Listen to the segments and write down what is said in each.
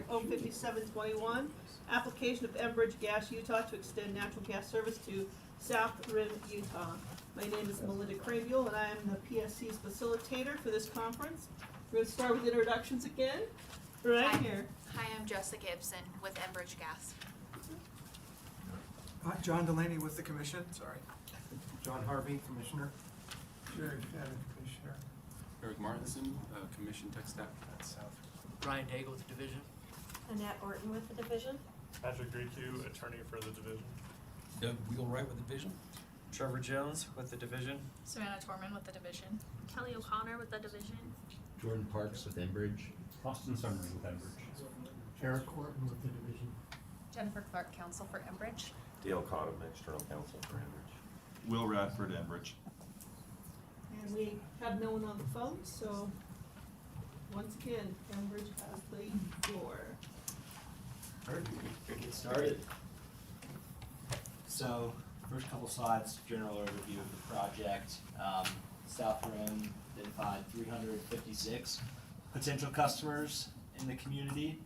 05721, application of Enbridge Gas Utah to extend natural gas service to South Rim, Utah. My name is Melinda Craybill, and I am the PSC's facilitator for this conference. We're going to start with introductions again. Right Hi. here. Hi, I'm Jessica Gibson with Enbridge Gas. John Delaney with the commission, sorry. John Harvey, Commissioner. Jerry Fadden, Commissioner. Eric Martinson, Commission Tech Staff. That's South. Ryan Daigle with the division. Annette Orton with the division. Patrick Grecu, attorney for the division. Doug Wheelwright with the division. Trevor Jones with the division. Savannah Torman with the division. Kelly O'Connor with the division. Jordan Parks with Enbridge. Austin Summers with Enbridge. Eric Horton with the division. Jennifer Clark, counsel for Enbridge. Dale Cottom, external counsel for Enbridge. Will Radford, Enbridge. And we have no one on the phone, so once again, Enbridge has the floor. Get started. So, first couple slides, general overview of the project. South Rim identified 356 potential customers in the community.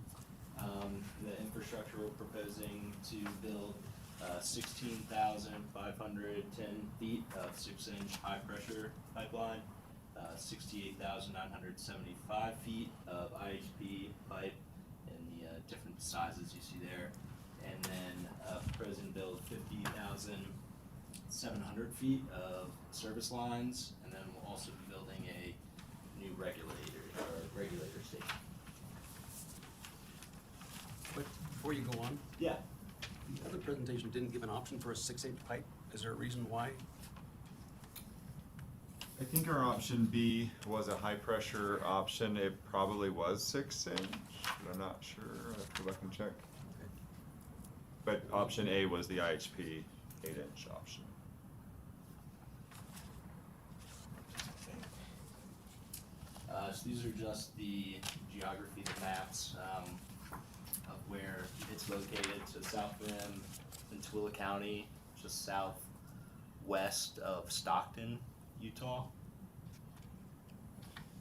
The infrastructure we're proposing to build 16,510 feet of 6-inch high-pressure pipeline, 68,975 feet of IHP pipe in the different sizes you see there, and then proposing to build 50,700 feet of service lines, and then we'll also be building a new regulator station. But before you go on, Yeah. the other presentation didn't give an option for a 6-inch pipe. Is there a reason why? I think our option B was a high pressure option. It probably was 6-inch, but I'm not sure. I'll have to go back and check. But option A was the IHP 8-inch option. So these are just the geography, the maps of where it's located. So South Rim in Tooele County, just southwest of Stockton, Utah.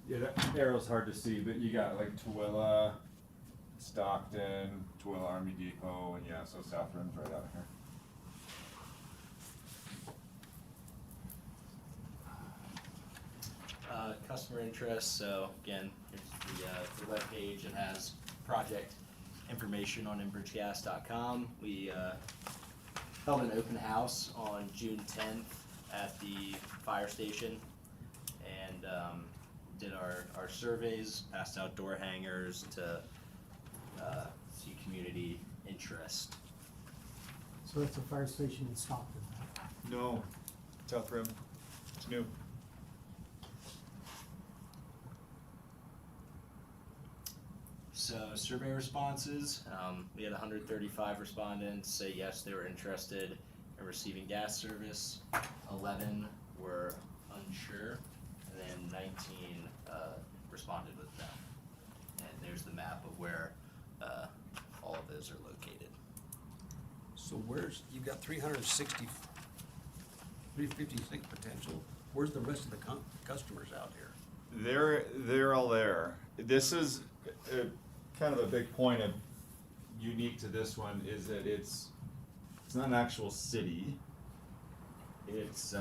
Yeah, that arrow's hard to see, but you got like Tooele, Stockton, Tooele Army Depot, and yeah, so South Rim's right out here. Customer interest, so again, here's the webpage. It has project information on enbridgegas.com. We held an open house on June 10th at the fire station and did our surveys, passed out door hangers to see community interest. So it's a fire station in Stockton. No, South Rim, it's new. So survey responses, we had 135 respondents say yes, they were interested in receiving gas service. 11 were unsure, and then 19 responded with no. And there's the map of where all of those are located. So where's, you've got 356 potential. Where's the rest of the customers out here? They're all there. This is kind of a big point of unique to this one is that it's not an actual city. It's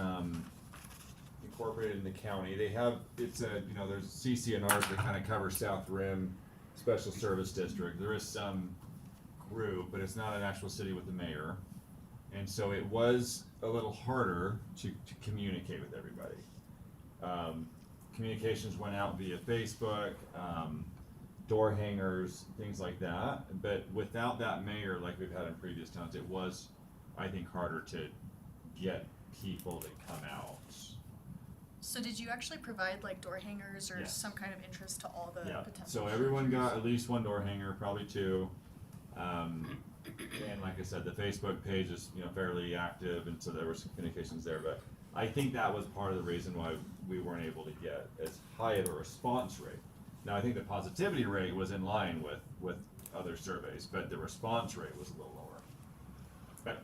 incorporated in the county. They have there's CCNRs that kind of cover South Rim Special Service District. There is some group, but it's not an actual city with the mayor, and so it was a little harder to communicate with everybody. Communications went out via Facebook, door hangers, things like that. But without that mayor, like we've had in previous towns, it was, I think, harder to get people to come out. So did you actually provide like door hangers or some kind of interest to all the potential? So everyone got at least one door hanger, probably two. And like I said, the Facebook page is fairly active, and so there were some communications there. But I think that was part of the reason why we weren't able to get as high of a response rate. Now I think the positivity rate was in line with other surveys, but the response rate was a little lower. But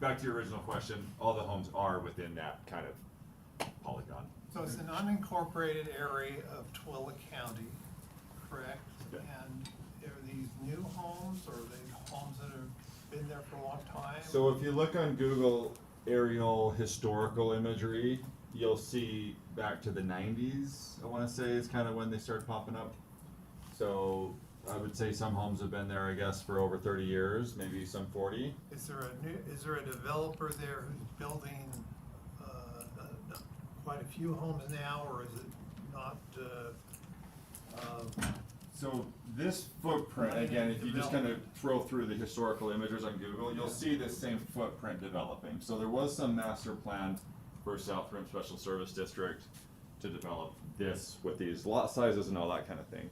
back to your original question, all the homes are within that kind of polygon. So it's an unincorporated area of Tooele County, correct? Yeah. And are these new homes, or are they homes that have been there for a long time? So if you look on Google aerial historical imagery, you'll see back to the 90s, I want to say, is kind of when they started popping up. So I would say some homes have been there, I guess, for over 30 years, maybe some 40. Is there a developer there who's building quite a few homes now, or is it not? So this footprint, again, if you just kind of throw through the historical images on Google, you'll see this same footprint developing. So there was some master plan for South Rim Special Service District to develop this with these lot sizes and all that kind of thing.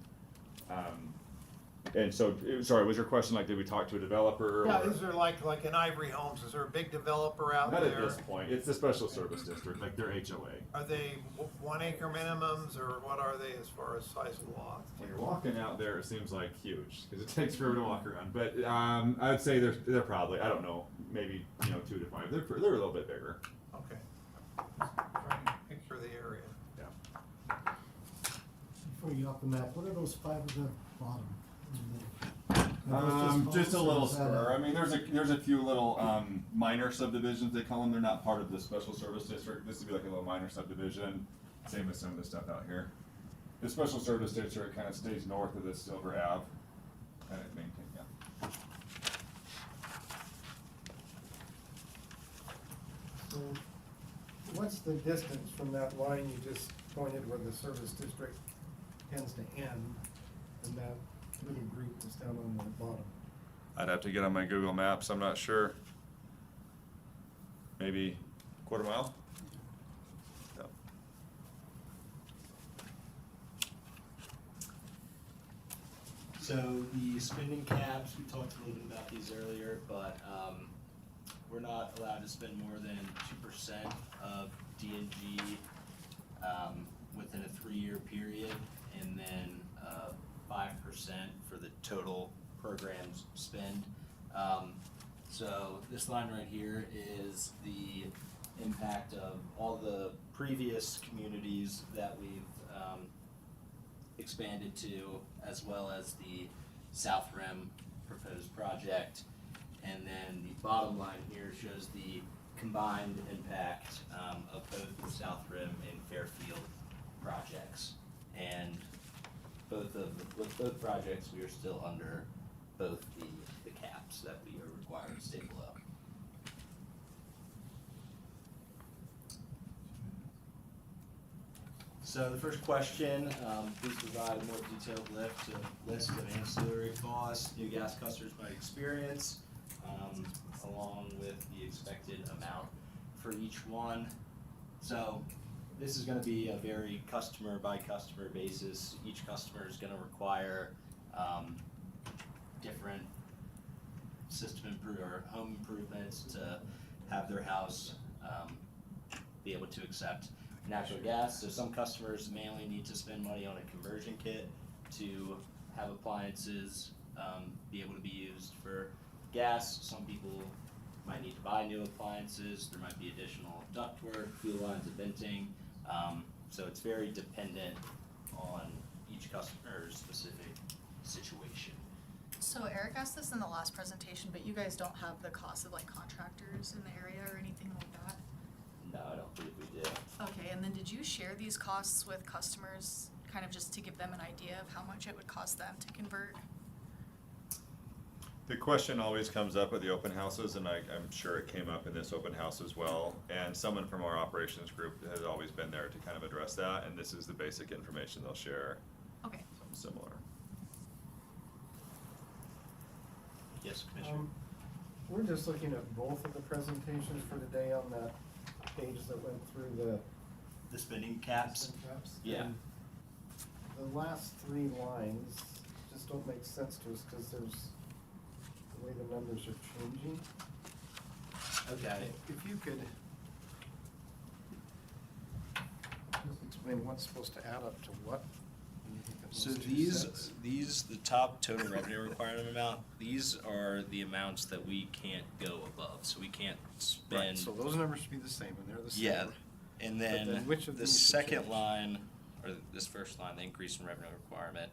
And so, sorry, was your question like, did we talk to a developer? Yeah, or? is there like in Ivory Homes, is there a big developer out Not there? at this point. It's the Special Service District, like their HOA. Are they 1 acre minimums, or what are they as far as size of lots? When you're walking out there, it seems like huge because it takes forever to walk around. But I would say they're probably, I don't know, maybe 2 to 5. They're a little bit bigger. Okay. Trying to picture the area. Yeah. Before you get off the map, what are those 5 at the bottom? Are those Just a homes, or little is that spur. I mean, there's a few little minor subdivisions they call them. They're not part of the Special Service District. This would be like a little minor subdivision. Same with some of the stuff out here. The Special Service District kind of stays north of this Silver Ave. Kind of maintain, yeah. So, what's the distance from that line you just pointed where the service district tends to end, and that little group that's down on the bottom? I'd have to get on my Google Maps. I'm not sure. Maybe quarter mile? Yeah. So the spending caps, we talked a little bit about these earlier, but we're not allowed to spend more than 2% of D&G within a 3-year period, and then 5% for the total program's spend. So this line right here is the impact of all the previous communities that we've expanded to, as well as the South Rim proposed project. And then the bottom line here shows the combined impact of both the South Rim and Fairfield projects. And with both projects, we are still under both the caps that we are required to stay below. So the first question, please provide a more detailed list of ancillary costs new gas customers might experience, along with the expected amount for each one. So this is going to be a very customer by customer basis. Each customer is going to require different or home improvements to have their house be able to accept natural gas. So some customers may only need to spend money on a conversion kit to have appliances be able to be used for gas. Some people might need to buy new appliances. There might be additional ductwork, fuel lines of venting. So it's very dependent on each customer's specific situation. So Eric asked this in the last presentation, but you guys don't have the cost of like contractors in the area or anything like that? No, I don't believe we do. Okay, and then did you share these costs with customers, kind of just to give them an idea of how much it would cost them to convert? The question always comes up at the open houses, and I'm sure it came up in this open house as well. And someone from our operations group has always been there to kind of address that, and this is the basic information they'll share. Okay. Something similar. Yes, Commissioner. We're just looking at both of the presentations for today on that page that went through The spending caps? caps. Yeah. And the last 3 lines just don't make sense to us because there's the way the numbers are changing. Okay. If you could just explain what's supposed to add up to what. when you look at So those 2 sets. these, the top total revenue requirement amount, these are the amounts that we can't go above, so we can't spend. Right, so those numbers should be the same, and they're the same. Yeah, and But then then which of the these should second change? line, or this first line, the increase in revenue requirement,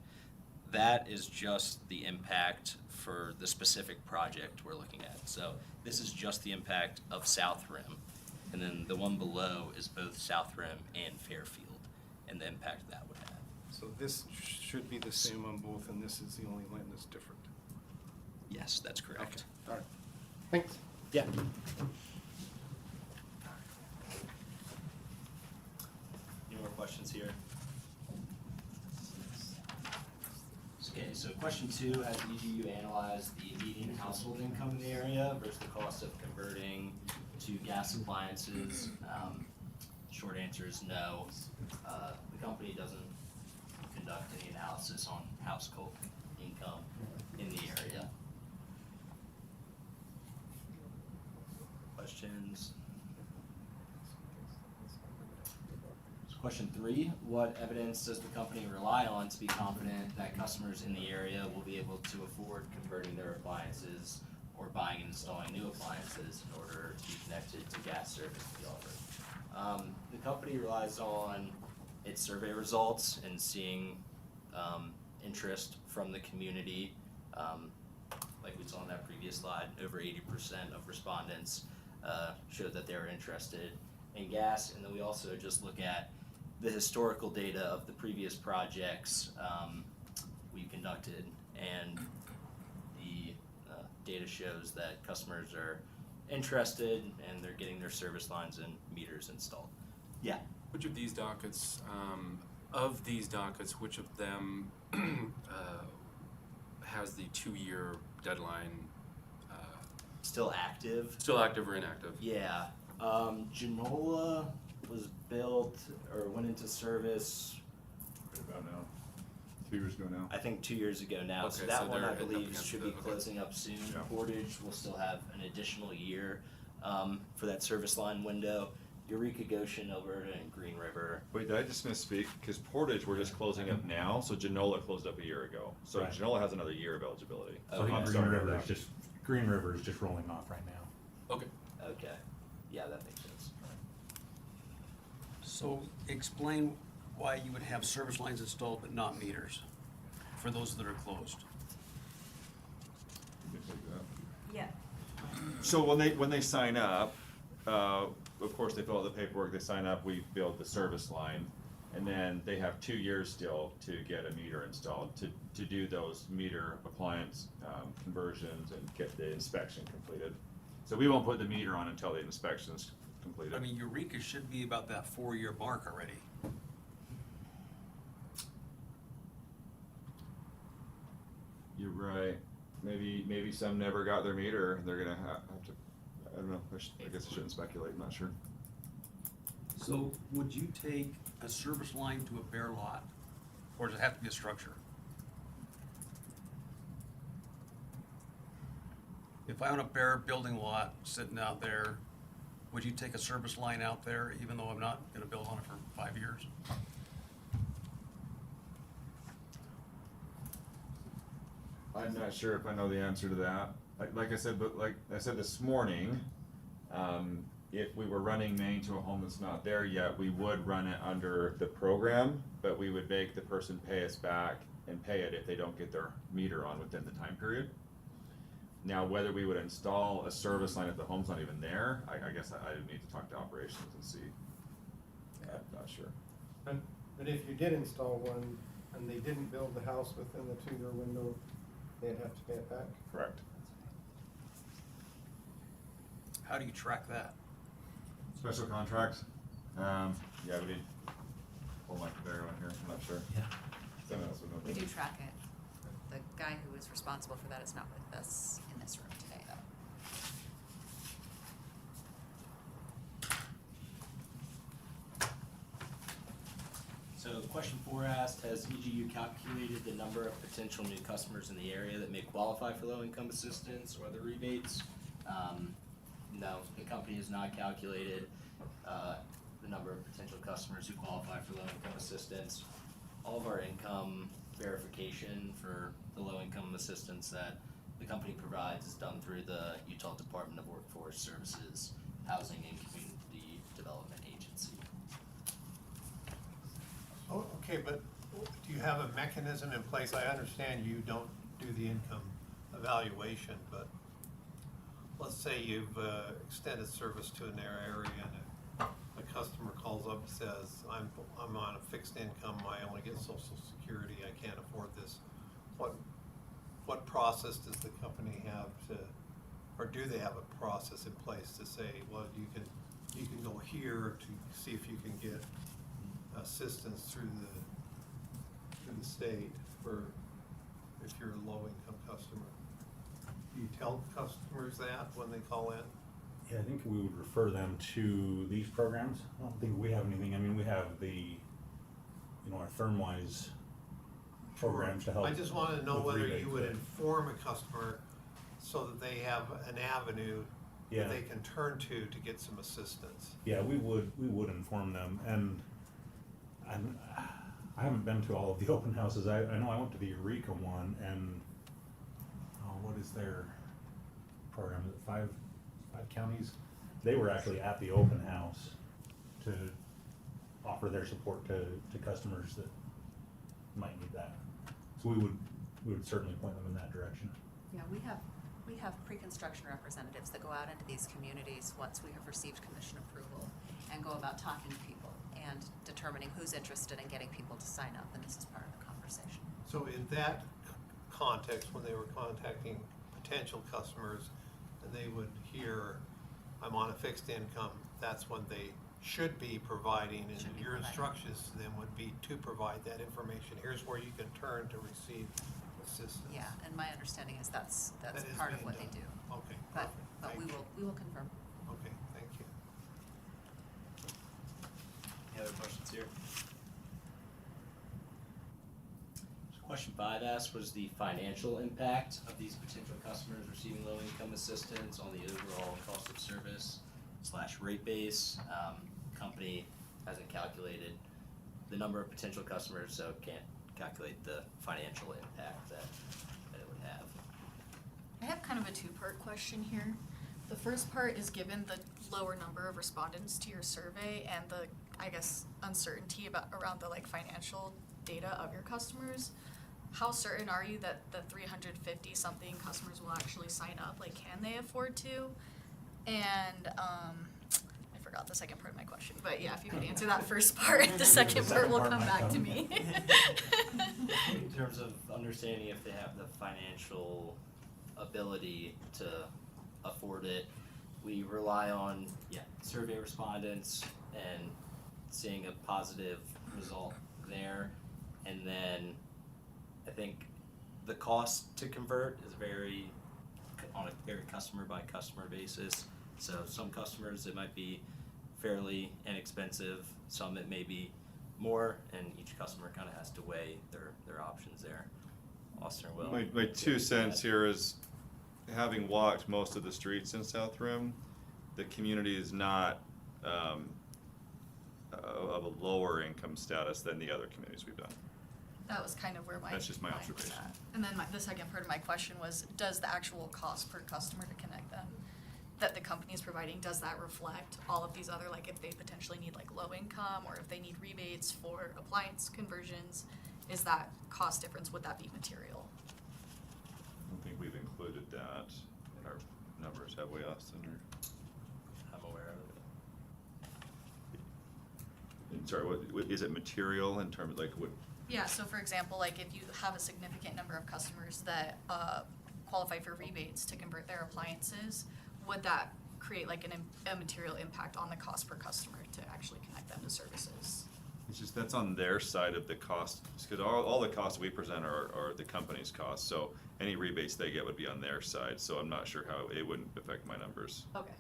that is just the impact for the specific project we're looking at. So this is just the impact of South Rim. And then the one below is both South Rim and Fairfield and the impact that would have. So this should be the same on both, and this is the only land that's different. Yes, that's correct. All right. Thanks. Yeah. Any more questions here? Okay, so question 2, has EGU analyzed the median household income in the area versus the cost of converting to gas appliances? Short answer is no. The company doesn't conduct any analysis on household income in the area. Questions? So question 3, what evidence does the company rely on to be confident that customers in the area will be able to afford converting their appliances or buying and installing new appliances in order to be connected to gas service to be offered? The company relies on its survey results and seeing interest from the community. Like we saw on that previous slide, over 80% of respondents showed that they were interested in gas. And then we also just look at the historical data of the previous projects we conducted, and the data shows that customers are interested and they're getting their service lines and meters installed. Yeah. Which of these dockets, which of them has the 2-year deadline? Still active? Still active or inactive? Yeah. Genola was built or went into service, Right about now. 2 years ago now. I think 2 years ago now. So Okay, that so one, they're I up believe, against should it, be okay. closing up soon. Yeah. Portage will still have an additional year for that service line window. Eureka, Goshen, Alberta, and Green River. Wait, did I just misspeak? Because Portage, we're just closing up now, so Genola closed up a year ago. So Right. Genola has another year of eligibility. Oh, So okay. Green River is just rolling off right now. Okay. Okay. Yeah, that makes sense. So explain why you would have service lines installed but not meters for those that are closed. Yeah. So when they sign up, of course they fill out the paperwork, they sign up, we build the service line, and then they have 2 years still to get a meter installed, to do those meter appliance conversions and get the inspection completed. So we won't put the meter on until the inspection's completed. I mean, Eureka should be about that 4-year mark already. You're right. Maybe some never got their meter, and they're gonna have to, I don't know, I guess I shouldn't speculate, I'm not sure. So would you take a service line to a bare lot, or does it have to be a structure? If I own a bare building lot sitting out there, would you take a service line out there even though I'm not gonna build on it for 5 years? I'm not sure if I know the answer to that. Like I said this morning, if we were running main to a home that's not there yet, we would run it under the program, but we would make the person pay us back and pay it if they don't get their meter on within the time period. Now, whether we would install a service line if the home's not even there, I guess I need to talk to operations and see. I'm not sure. But if you did install one and they didn't build the house within the 2-year window, they'd have to pay it back? Correct. How do you track that? Special contract? Yeah, we need, pull my conveyor on here, I'm not sure. Yeah. Someone else would know. We do track it. The guy who is responsible for that is not with us in this room today, though. So question 4 asked, has EGU calculated the number of potential new customers in the area that may qualify for low-income assistance or other rebates? No, the company has not calculated the number of potential customers who qualify for low-income assistance. All of our income verification for the low-income assistance that the company provides is done through the Utah Department of Workforce Services, Housing and Community Development Agency. Oh, okay, but Do you have a mechanism in place? I understand you don't do the income evaluation, but let's say you've extended service to an area and a customer calls up and says, I'm on a fixed income, I only get Social Security, I can't afford this. What process does the company have to, or do they have a process in place to say, well, you can go here to see if you can get assistance through the state for if you're a low income customer? Do you tell customers that when they call in? Yeah, I think we would refer them to these programs. I don't think we have anything. I mean, we have our firm-wise programs to help. I just wanted to know with whether rebates, you would but- inform a customer so that they have an avenue Yeah. that they can turn to get some assistance. Yeah, we would inform them, and I haven't been to all of the open houses. I know I went to the Eureka one, and what is their program? Is it five counties? They were actually at the open house to offer their support to customers that might need that. So we would certainly point them in that direction. Yeah, we have pre-construction representatives that go out into these communities once we have received commission approval and go about talking to people and determining who's interested in getting people to sign up, and this is part of the conversation. So in that context, when they were contacting potential customers and they would hear, I'm on a fixed income, that's when they should be providing, and Should be your providing. instructions to them would be to provide that information. Here's where you can turn to receive assistance. Yeah, and my understanding is that's That is part of being what they done. do. Okay, But, perfect. but Thank you. we will confirm. Okay, thank you. Any other questions here? So question 5 asks, what is the financial impact of these potential customers receiving low income assistance on the overall cost of service / rate base? Company hasn't calculated the number of potential customers, so can't calculate the financial impact that it would have. I have kind of a two-part question here. The first part is given the lower number of respondents to your survey and the, I guess, uncertainty around the financial data of your customers, how certain are you that the 350 something customers will actually sign up? Can they afford to? And I forgot the second part of my question, but yeah, if you could answer that first part, the second part will come back to me. In terms of understanding if they have the financial ability to afford it, we rely on survey respondents and seeing a positive result there. And then I think the cost to convert is on a very customer by customer basis. So some customers, it might be fairly inexpensive, some it may be more, and each customer kind of has to weigh their options there. Austin or Will? My 2 cents here is, having walked most of the streets in South Rim, the community is not of a lower income status than the other communities we've done. That was kind of where That's just my mind was observation. at. And then the second part of my question was, does the actual cost per customer to connect them that the company is providing, does that reflect all of these other, if they potentially need low income, or if they need rebates for appliance conversions, is that cost difference, would that be material? I don't think we've included that in our numbers, have we, Austin? I'm aware of it. And sorry, what is it material in terms of what? Yeah, so for example, if you have a significant number of customers that qualify for rebates to convert their appliances, would that create a material impact on the cost per customer to actually connect them to services? It's just that's on their side of the cost, because all the costs we present are the company's costs. So any rebates they get would be on their side. So I'm not sure how it wouldn't affect my numbers. Okay.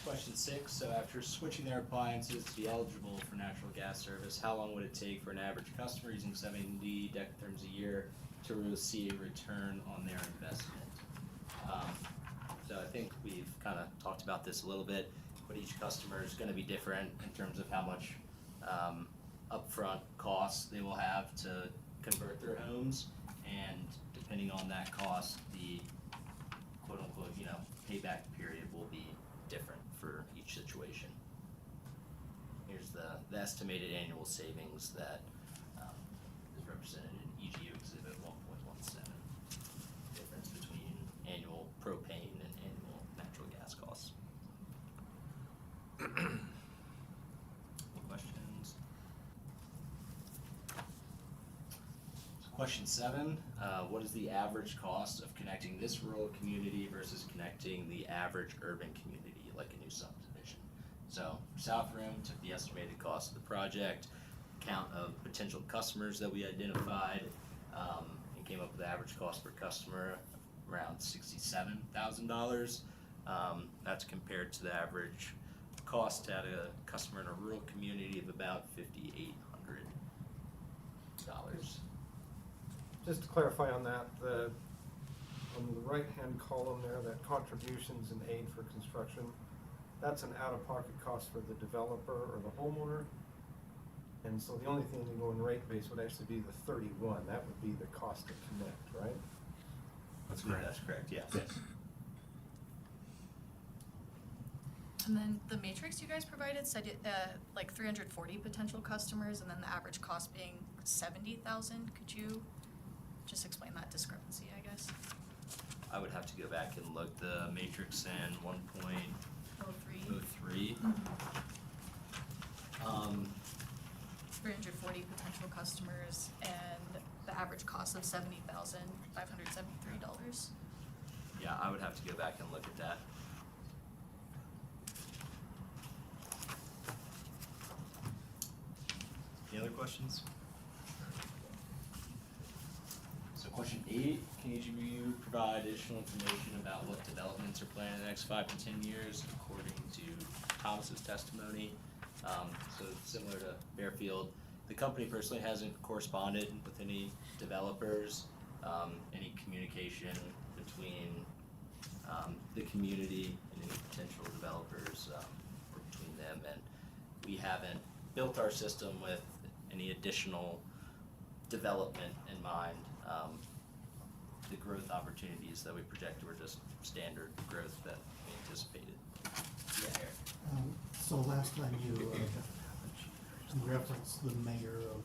Question 6, so after switching their appliances to be eligible for natural gas service, how long would it take for an average customer using 70 decatherms a year to really see a return on their investment? So I think we've kind of talked about this a little bit, but each customer is going to be different in terms of how much upfront costs they will have to convert their homes, and depending on that cost, the quote-unquote, payback period will be different for situation. Here's the estimated annual savings that is represented in EGU exhibit 1.17. Difference between annual propane and annual natural gas costs. Any questions? So question 7, what is the average cost of connecting this rural community versus connecting the average urban community, like a new subdivision? So South Rim took the estimated cost of the project, count of potential customers that we identified, and came up with the average cost per customer around $67,000. That's compared to the average cost at a customer in a rural community of about $5,800. Just to clarify on that, on the right-hand column there, that contributions and aid for construction, that's an out-of-pocket cost for the developer or the homeowner. And so the only thing to go in rate base would actually be the 31. That would be the cost to connect, right? That's correct. That's correct, yes. Yes. And then the matrix you guys provided said like 340 potential customers, and then the average cost being 70,000. Could you just explain that discrepancy, I guess? I would have to go back and look. The matrix in 1.03. 340 potential customers and the average cost of $70,573. Yeah, I would have to go back and look at that. Any other questions? So question 8, can each of you provide additional information about what developments are planned in the next 5 to 10 years according to Thomas's testimony? So similar to Fairfield, the company personally hasn't corresponded with any developers, any communication between the community and any potential developers or between them, and we haven't built our system with any additional development in mind. The growth opportunities that we projected were just standard growth that we anticipated. Yeah, Eric. So last time you referenced the mayor of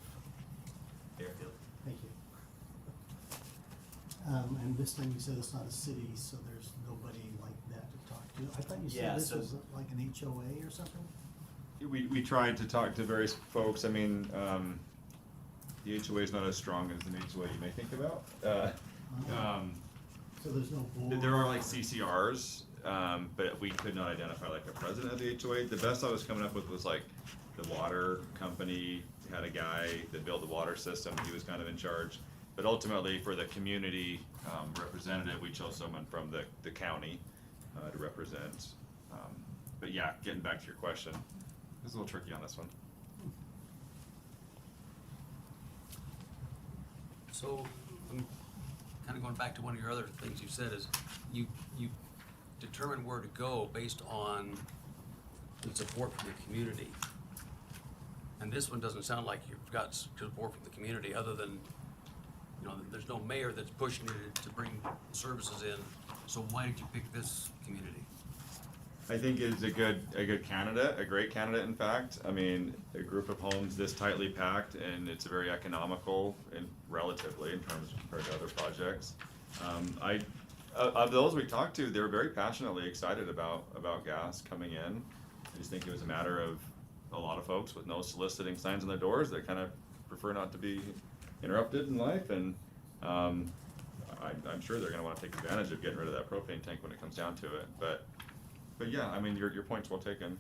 Fairfield. Thank you. And this time you said it's not a city, so there's nobody like that to talk to. I thought you Yeah, said this so- was like an HOA or something? We tried to talk to various folks. I mean, the HOA is not as strong as an HOA you may think about. So there's no board? There are like CCRs, but we could not identify like a president of the HOA. The best I was coming up with was like the water company had a guy that built the water system. He was kind of in charge. But ultimately, for the community representative, we chose someone from the county to represent. But yeah, getting back to your question, it was a little tricky on this one. So, I'm kind of going back to one of your other things you said is you determine where to go based on the support from the community. And this one doesn't sound like you've got support from the community other than, you know, there's no mayor that's pushing you to bring services in. So why did you pick this community? I think it's a good candidate, a great candidate, in fact. I mean, a group of homes this tightly packed, and it's very economical and relatively in terms of compared to other projects. Of those we talked to, they were very passionately excited about gas coming in. I just think it was a matter of a lot of folks with no soliciting signs on their doors that kind of prefer not to be interrupted in life, and I'm sure they're going to want to take advantage of getting rid of that propane tank when it comes down to it. But yeah, I mean, your point's well taken.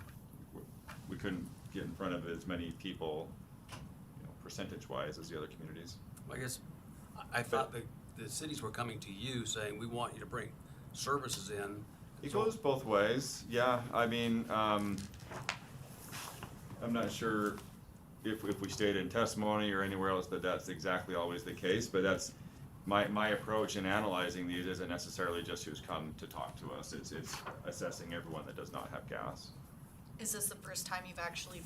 We couldn't get in front of as many people, you know, percentage-wise as the other communities. Well, I guess I thought that the cities were coming to you saying, we want you to bring services in. It goes both ways, yeah. I mean, I'm not sure if we stated in testimony or anywhere else that that's exactly always the case, but that's my approach in analyzing these isn't necessarily just who's come to talk to us. It's assessing everyone that does not have gas. Is this the first time you've actually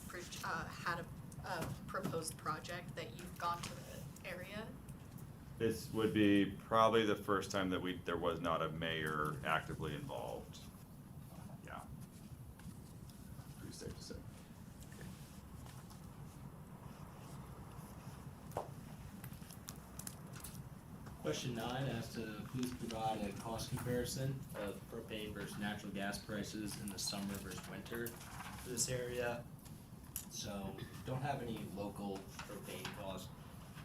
had a proposed project that you've gone to the area? This would be probably the first time that there was not a mayor actively involved. Yeah. Question 9 asks to please provide a cost comparison of propane versus natural gas prices in the summer versus winter for this area. So, don't have any local propane cost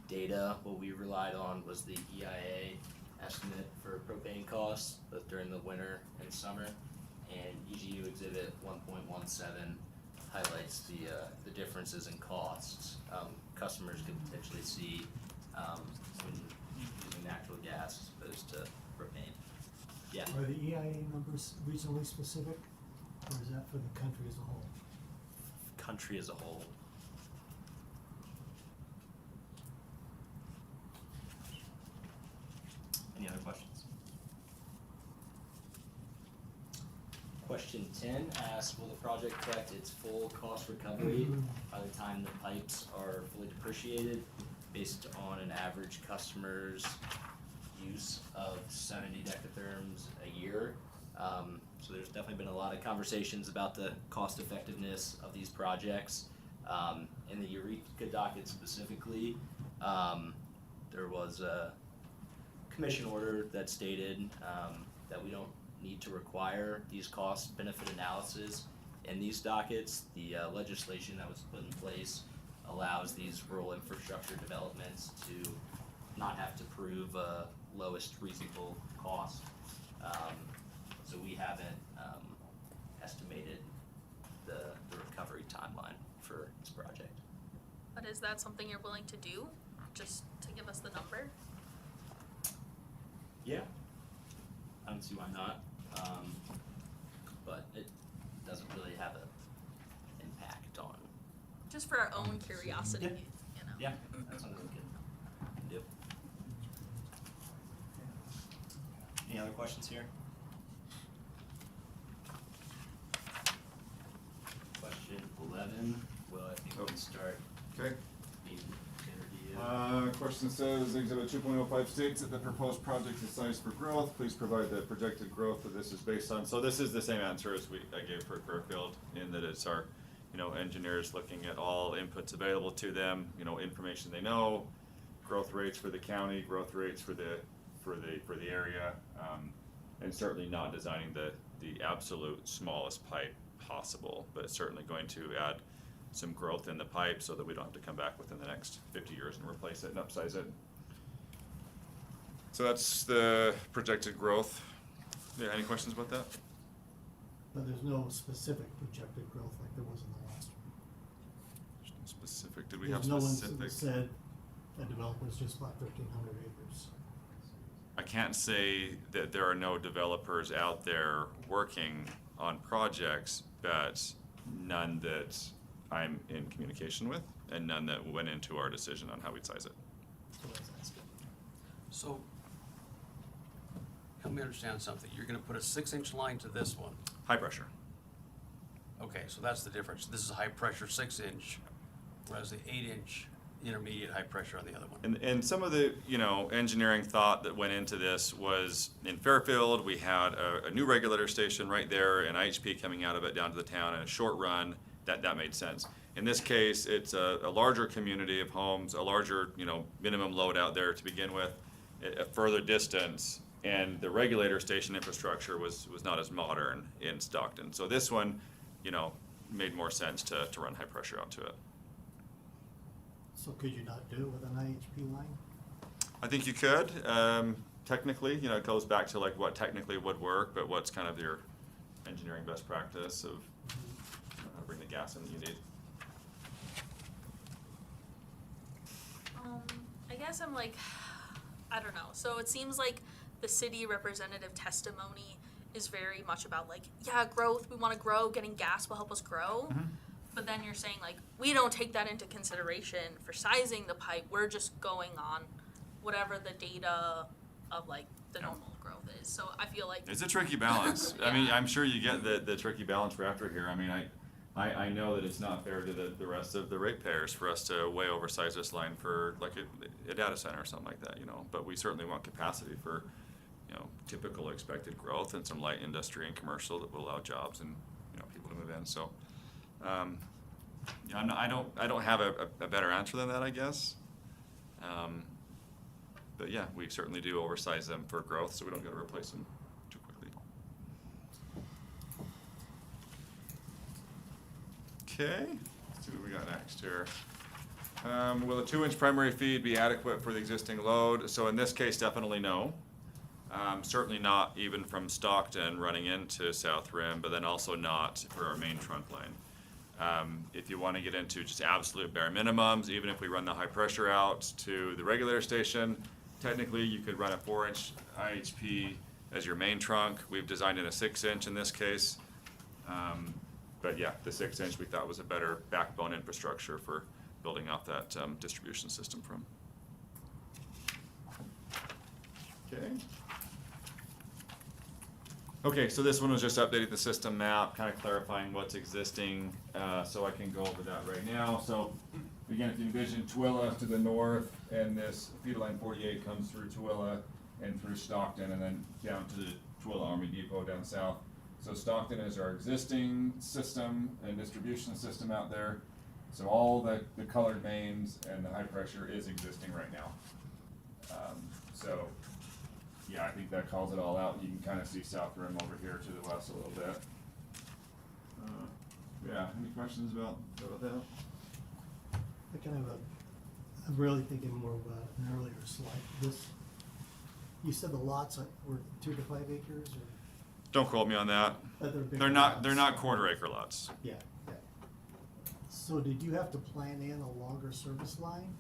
data. What we relied on was the EIA estimate for propane costs, both during the winter and summer. And EGU Exhibit 1.17 highlights the differences in costs. Customers could potentially see when using natural gas as opposed to propane. Yeah. Are the EIA numbers regionally specific, or is that for the country as a whole? Country as a whole. Any other questions? Question 10 asks, will the project collect its full cost recovery by the time the pipes are fully depreciated based on an average customer's use of 70 decatherms a year? So there's definitely been a lot of conversations about the cost effectiveness of these projects. In the Eureka docket specifically, there was a commission order that stated that we don't need to require these cost benefit analysis in these dockets. The legislation that was put in place allows these rural infrastructure developments to not have to prove lowest reasonable cost. So we haven't estimated the recovery timeline for this project. But is that something you're willing to do, just to give us the number? Yeah, I don't see why not, but it doesn't really have an impact on. Just for our own curiosity, Yeah. you know? Yeah, that's something we can do. Any other questions here? Question 11, Will, I think we can start Okay. the interview. Question says, Exhibit 2.05 states that the proposed project is sized for growth. Please provide the projected growth that this is based on. So this is the same answer as I gave for Fairfield, in that it's our, engineers looking at all inputs available to them, information they know, growth rates for the county, growth rates for the area, and certainly not designing the absolute smallest pipe possible, but it's certainly going to add some growth in the pipe so that we don't have to come back within the next 50 years and replace it and upsize it. So that's the projected growth. Yeah, any questions about that? But there's no specific projected growth like there was in the last one. There's no specific, did we have There's specific? no one said a developer's just bought 1,300 acres. I can't say that there are no developers out there working on projects, but none that I'm in communication with, and none that went into our decision on how we'd size it. That's what I was asking. So, help me understand something. You're gonna put a 6-inch line to this one. High pressure. Okay, so that's the difference. This is a high pressure 6-inch, whereas the 8-inch intermediate high pressure on the other one. And some of the, engineering thought that went into this was, in Fairfield, we had a new regulator station right there, and IHP coming out of it down to the town in a short run. That made sense. In this case, it's a larger community of homes, a larger, minimum load out there to begin with, a further distance, and the regulator station infrastructure was not as modern in Stockton. So this one, made more sense to run high pressure out to it. So could you not do it with an IHP line? I think you could. Technically, it goes back to like what technically would work, but what's kind of your engineering best practice of how to bring the gas in that you need. I guess I'm like, I don't know. So it seems like the city representative testimony is very much about like, yeah, growth, we want to grow, getting gas will help us grow. Mm-hmm. But then you're saying like, we don't take that into consideration for sizing the pipe. We're just going on whatever the data of like the normal growth is. So I feel like It's a tricky balance. I mean, I'm sure you get the tricky balance we're after here. I mean, I know that it's not fair to the rest of the ratepayers for us to way oversize this line for like a data center or something like that, but we certainly want capacity for, typical expected growth and some light industry and commercial that will allow jobs and, people to move in. So, I don't have a better answer than that, I guess. But yeah, we certainly do oversize them for growth, so we don't gotta replace them too quickly. Okay, let's see what we got next here. Will a 2-inch primary feed be adequate for the existing load? So in this case, definitely no. Certainly not even from Stockton running into South Rim, but then also not for our main trunk line. If you want to get into just absolute bare minimums, even if we run the high pressure out to the regulator station, technically you could run a 4-inch IHP as your main trunk. We've designed in a 6-inch in this case. But yeah, the 6-inch we thought was a better backbone infrastructure for building off that distribution system from. Okay. Okay, so this one was just updating the system map, kind of clarifying what's existing, so I can go over that right now. So again, if you envision Tooele to the north, and this feeder line 48 comes through Tooele and through Stockton, and then down to the Tooele Army Depot down south. So Stockton is our existing system and distribution system out there. So all the colored mains and the high pressure is existing right now. So yeah, I think that calls it all out. You can kind of see South Rim over here to the west a little bit. Yeah, any questions about that? I'm really thinking more about an earlier slide. You said the lots were 2 to 5 acres, or? Don't quote me on that. But they're big They're lots. not quarter-acre lots. Yeah, yeah. So did you have to plan in a longer service line?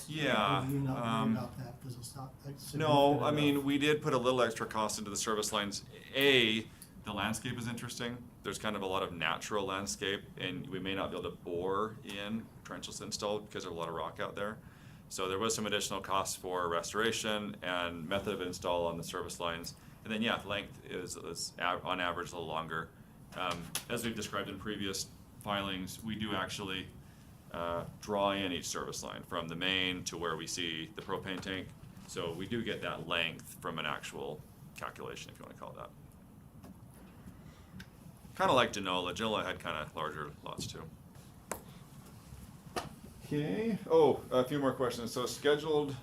Yeah. Or do you not worry about that, because it's not significant No, I enough? mean, we did put a little extra cost into the service lines. The landscape is interesting. There's kind of a lot of natural landscape, and we may not be able to bore in trenches installed because there's a lot of rock out there. So there was some additional costs for restoration and method of install on the service lines. And then, yeah, length is on average a little longer. As we've described in previous filings, we do actually draw in each service line from the main to where we see the propane tank. So we do get that length from an actual calculation, if you want to call it that. Kind of like Genola. Genola had kind of larger lots too. Okay. Oh, a few more questions. So scheduled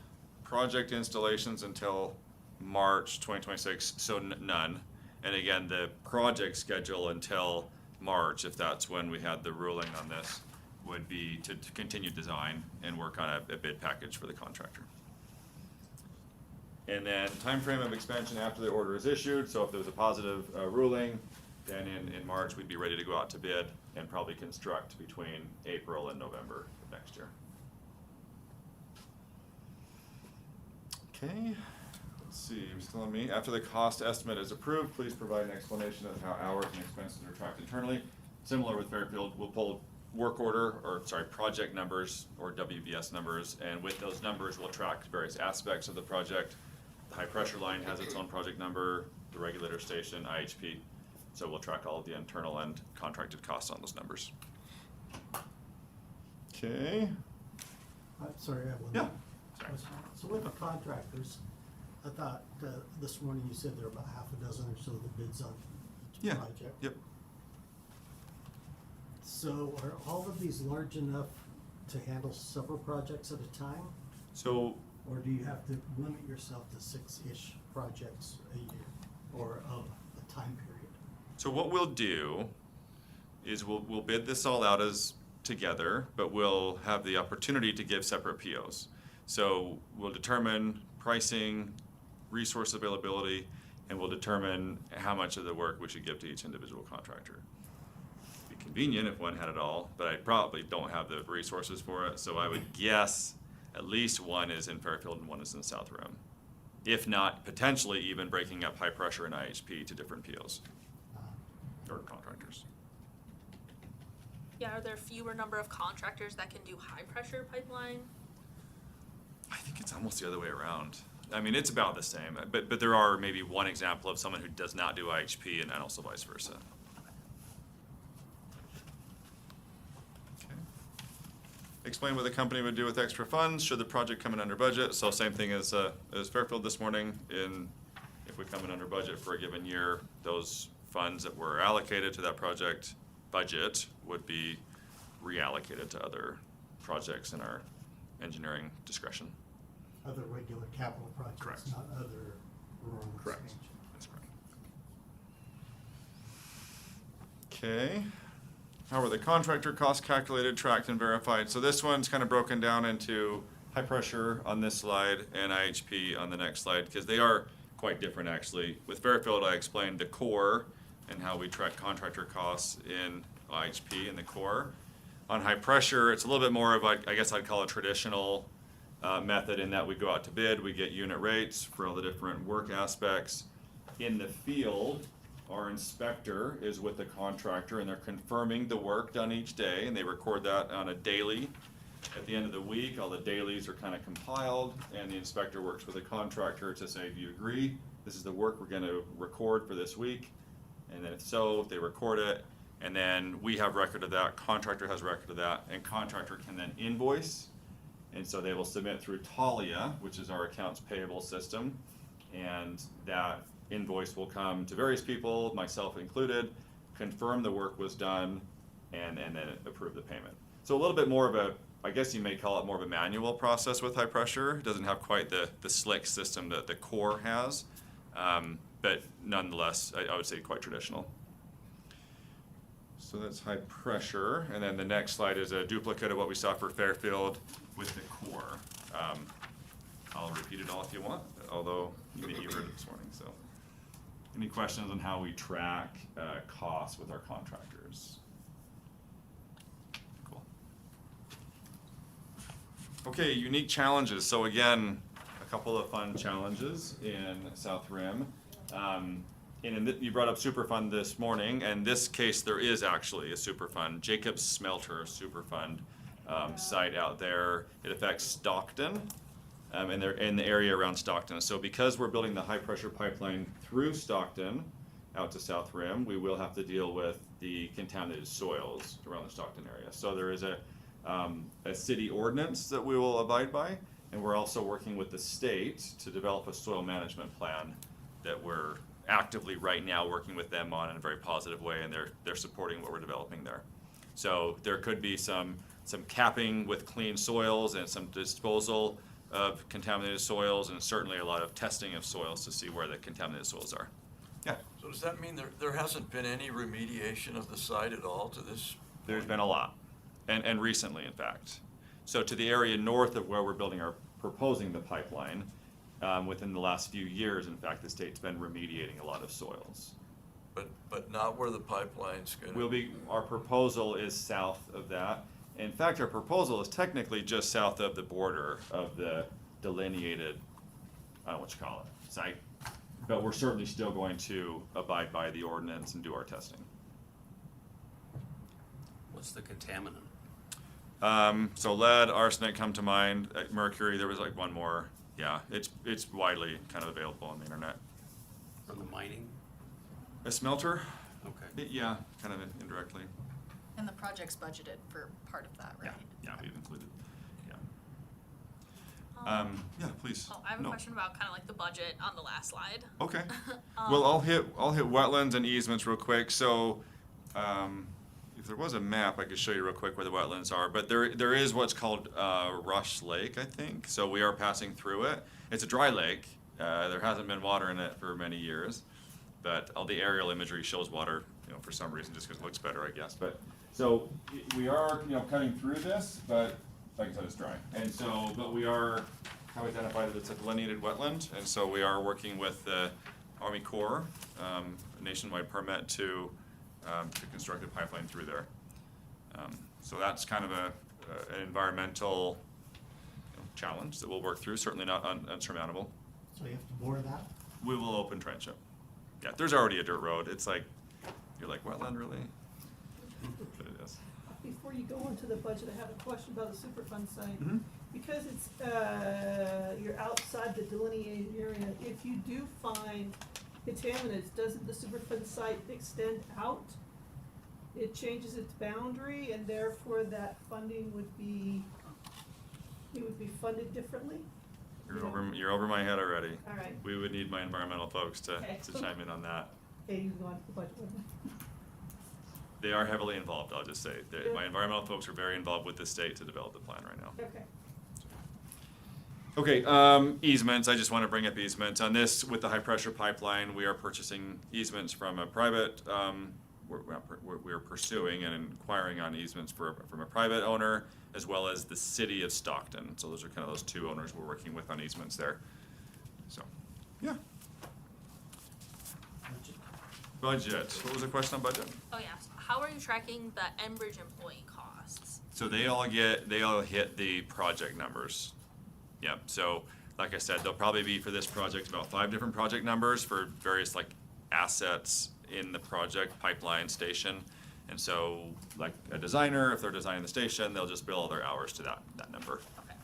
project installations until March 2026, so none. And again, the project schedule until March, if that's when we had the ruling on this, would be to continue design and work on a bid package for the contractor. And then time frame of expansion after the order is issued. So if there was a positive ruling, then in March we'd be ready to go out to bid and probably construct between April and November of next year. Okay. Let's see, you're still on me. After the cost estimate is approved, please provide an explanation of how hours and expenses are tracked internally. Similar with Fairfield, we'll pull project numbers or WBS numbers, and with those numbers we'll track various aspects of the project. The high pressure line has its own project number, the regulator station, IHP. So we'll track all of the internal and contracted costs on those numbers. Okay. Sorry, I have one. Yeah. question. So with the contractors, I thought this morning you said there were about half a dozen or so of the bids on each project. Yep. So are all of these large enough to handle several projects at a time? So, or do you have to limit yourself to 6-ish projects a year or of a time period? so what we'll do is we'll bid this all out as together, but we'll have the opportunity to give separate POs. So we'll determine pricing, resource availability, and we'll determine how much of the work we should give to each individual contractor. It'd be convenient if one had it all, but I probably don't have the resources for it, so I would guess at least one is in Fairfield and one is in South Rim. If not, potentially even breaking up high pressure and IHP to different POs or contractors. Yeah, are there fewer number of contractors that can do high pressure pipeline? I think it's almost the other way around. I mean, it's about the same, but there are maybe one example of someone who does not do IHP and also vice versa. Okay. Explain what the company would do with extra funds should the project come in under budget. So same thing as Fairfield this morning. If we come in under budget for a given year, those funds that were allocated to that project budget would be reallocated to other projects in our engineering discretion. other regular capital projects, Correct. not other rural Correct. expansion. That's correct. Okay. How are the contractor costs calculated, tracked, and verified? So this one's kind of broken down into high pressure on this slide and IHP on the next slide, because they are quite different actually. With Fairfield, I explained the core and how we track contractor costs in IHP in the core. On high pressure, it's a little bit more of, I guess I'd call it traditional method, in that we go out to bid, we get unit rates for all the different work aspects. In the field, our inspector is with the contractor and they're confirming the work done each day, and they record that on a daily. At the end of the week, all the dailies are kind of compiled, and the inspector works with the contractor to say, do you agree? This is the work we're going to record for this week. And then if so, they record it, and then we have record of that, contractor has record of that, and contractor can then invoice. And so they will submit through Talia, which is our accounts payable system, and that invoice will come to various people, myself included, confirm the work was done, and then approve the payment. So a little bit more of a, I guess you may call it more of a manual process with high pressure. It doesn't have quite the slick system that the core has, but nonetheless, I would say quite traditional. So that's high pressure, and then the next slide is a duplicate of what we saw for Fairfield with the core. I'll repeat it all if you want, although you heard it this morning, so. Any questions on how we track costs with our contractors? Cool. Okay, unique challenges. So again, a couple of fun challenges in South Rim. You brought up Superfund this morning, and in this case there is actually a Superfund, Jacobs Smelter Superfund site out there. It affects Stockton. And they're in the area around Stockton. So because we're building the high pressure pipeline through Stockton out to South Rim, we will have to deal with the contaminated soils around the Stockton area. So there is a city ordinance that we will abide by, and we're also working with the state to develop a soil management plan that we're actively right now working with them on in a very positive way, and they're supporting what we're developing there. So there could be some capping with clean soils and some disposal of contaminated soils, and certainly a lot of testing of soils to see where the contaminated soils are. Yeah. So does that mean there hasn't been any remediation of the site at all to this? There's been a lot, and recently, in fact. So to the area north of where we're proposing the pipeline, within the last few years, in fact, the state's been remediating a lot of soils. But not where the pipeline's gonna. Our proposal is south of that. In fact, our proposal is technically just south of the border of the delineated, I don't know what you call it, site. But we're certainly still going to abide by the ordinance and do our testing. What's the contaminant? So lead, arsenic come to mind, mercury, there was like one more. Yeah, it's widely kind of available on the internet. From the mining? A smelter? Okay. Yeah, kind of indirectly. And the project's budgeted for part of that, right? Yeah, we've included, yeah. Yeah, please. Oh, I have a No. question about kind of like the budget on the last slide. Okay. Well, I'll hit wetlands and easements real quick. So, if there was a map, I could show you real quick where the wetlands are. But there is what's called Rush Lake, I think. So we are passing through it. It's a dry lake. There hasn't been water in it for many years, but all the aerial imagery shows water, for some reason, just because it looks better, I guess. But so we are, cutting through this, but like I said, it's dry. And so, but we have identified that it's a delineated wetland, and so we are working with the Army Corps, a nationwide permit to construct a pipeline through there. So that's kind of an environmental challenge that we'll work through, certainly not unsurmountable. So you have to bore that? We will open trench it. Yeah, there's already a dirt road. It's like, you're like, wetland, really? But it is. Before you go into the budget, I have a question about the Superfund site. Mm-hmm. Because it's, you're outside the delineated area, if you do find contaminants, doesn't the Superfund site extend out? It changes its boundary, and therefore that funding would be funded differently? You're over my head already. All right. We would need my environmental folks to Okay. chime in on that. Okay, you can go on to the budget with me. They are heavily involved, I'll just say. Good. My environmental folks are very involved with the state to develop the plan right now. Okay. Okay, easements, I just want to bring up easements. On this, with the high-pressure pipeline, we are purchasing easements from a private, we're pursuing and inquiring on easements from a private owner, as well as the city of Stockton. So those are kind of those two owners we're working with on easements there. So, yeah. Budget, what was the question on budget? Oh yeah, so how are you tracking the Enbridge employee costs? So they all hit the project numbers. Yep, so like I said, there'll probably be for this project about 5 different project numbers for various like assets in the project, pipeline, station. And so like a designer, if they're designing the station, they'll just bill all their hours to that number. Okay.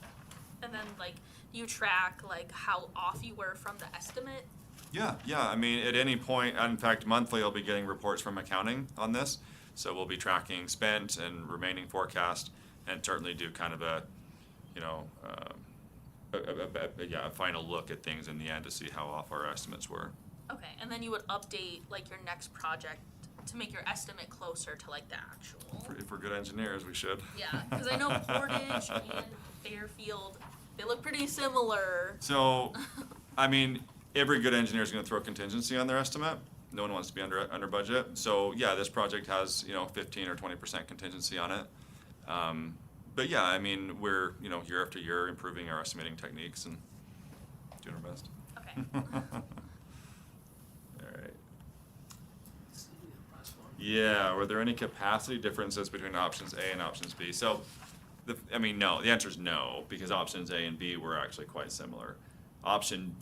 And then like you track like how off you were from the estimate? Yeah, I mean, at any point, in fact, monthly, I'll be getting reports from accounting on this. So we'll be tracking spent and remaining forecast, and certainly do kind of a, you know, a final look at things in the end to see how off our estimates were. Okay, and then you would update like your next project to make your estimate closer to like the actual. If we're good engineers, we should. Yeah, because I know Portage and Fairfield, they look pretty similar. So, I mean, every good engineer is going to throw contingency on their estimate. No one wants to be under budget. So yeah, this project has 15 or 20% contingency on it. But yeah, I mean, we're year after year improving our estimating techniques and doing our best. Okay. All right. Yeah, were there any capacity differences between options A and options B? So, no. The answer is no, because options A and B were actually quite similar. Option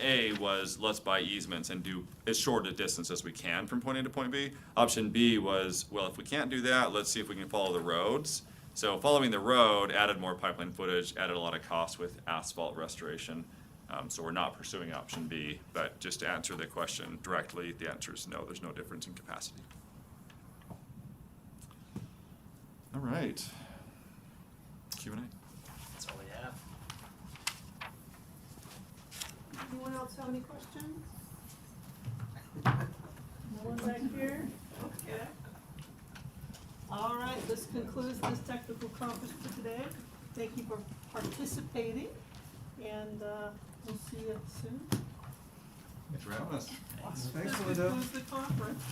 A was let's buy easements and do as short a distance as we can from point A to point B. Option B was, well, if we can't do that, let's see if we can follow the roads. So following the road added more pipeline footage, added a lot of costs with asphalt restoration. So we're not pursuing option B, but just to answer the question directly, the answer is no, there's no difference in capacity. All right. Q&A. That's all we have. Anyone else have any questions? No one back here? Okay. All right, this concludes this technical conference for today. Thank you for participating, and we'll see you soon. Thanks for having us. This concludes the conference.